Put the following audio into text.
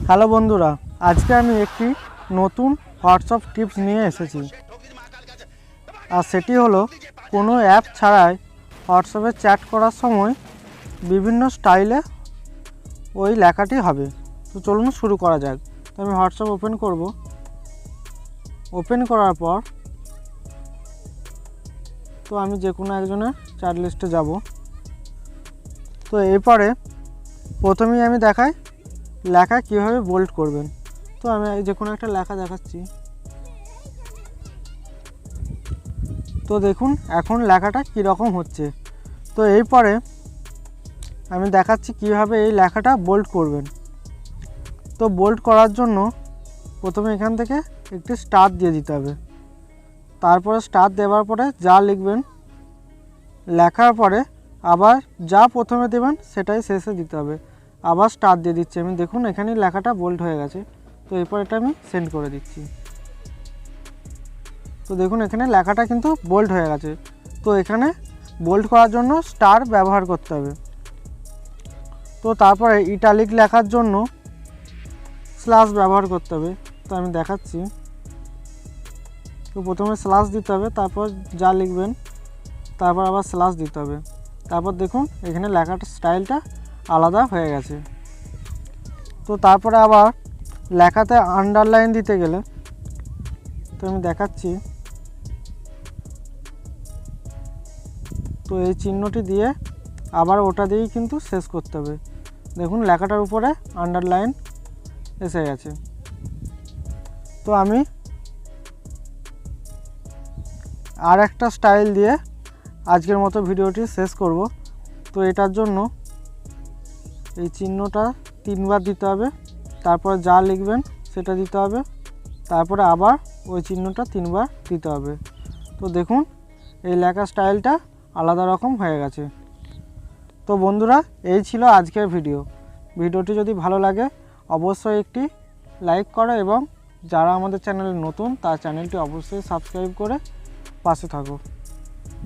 Hello বন্ধুরা, আজকে আমি একটি নতুন হোয়াটসঅ্যাপ টিপস নিয়ে এসেছি। আর সেটি হলো কোনো অ্যাপ ছাড়াই হোয়াটসঅ্যাপে চ্যাট করার সময় বিভিন্ন স্টাইলে ওই লেখাটি হবে। তো চলুন শুরু করা যাক। তো আমি হোয়াটসঅ্যাপ ওপেন করব। ওপেন করার পর তো আমি যে কোনো একজনের চ্যাট লিস্টে যাব। তো এরপরে প্রথমেই আমি দেখাই লেখা কীভাবে বোল্ড করবেন। তো আমি যে কোনো একটা লেখা দেখাচ্ছি। তো দেখুন এখন লেখাটা কীরকম হচ্ছে। তো এরপরে আমি দেখাচ্ছি কিভাবে এই লেখাটা বোল্ড করবেন। তো বোল্ড করার জন্য প্রথমে এখান থেকে একটি স্টার দিয়ে দিতে হবে। তারপরে স্টার দেওয়ার পরে যা লিখবেন, লেখার পরে আবার যা প্রথমে দেবেন সেটাই শেষে দিতে হবে। আবার স্টার দিয়ে দিচ্ছি আমি। দেখুন এখানে লেখাটা বোল্ড হয়ে গেছে। তো এরপর এটা আমি সেন্ড করে দিচ্ছি। তো দেখুন এখানে লেখাটা কিন্তু বোল্ড হয়ে গেছে। তো এখানে বোল্ড করার জন্য স্টার ব্যবহার করতে হবে। তো তারপরে ইটালিক লেখার জন্য স্ল্যাশ ব্যবহার করতে হবে। তো আমি দেখাচ্ছি। তো প্রথমে স্ল্যাশ দিতে হবে, তারপর যা লিখবেন তারপর আবার স্ল্যাশ দিতে হবে। তারপর দেখুন এখানে লেখাটা স্টাইলটা আলাদা হয়ে গেছে। তো তারপরে আবার লেখাতে আন্ডারলাইন দিতে গেলে তো আমি দেখাচ্ছি। তো এই চিহ্নটি দিয়ে আবার ওটা দিয়েই কিন্তু শেষ করতে হবে। দেখুন লেখাটার উপরে আন্ডারলাইন এসে গেছে। তো আমি আর একটা স্টাইল দিয়ে আজকের মতো ভিডিওটি শেষ করব। তো এটার জন্য এই চিহ্নটা 3 বার দিতে হবে, তারপরে যা লিখবেন সেটা দিতে হবে, তারপরে আবার ওই চিহ্নটা 3 বার দিতে হবে। তো দেখুন এই লেখা স্টাইলটা আলাদা রকম হয়ে গেছে। তো বন্ধুরা এই ছিল আজকের ভিডিওটি যদি ভালো লাগে অবশ্যই একটি লাইক করো এবং যারা আমাদের চ্যানেলে নতুন তার চ্যানেলটি অবশ্যই সাবস্ক্রাইব করে পাশে থাকো।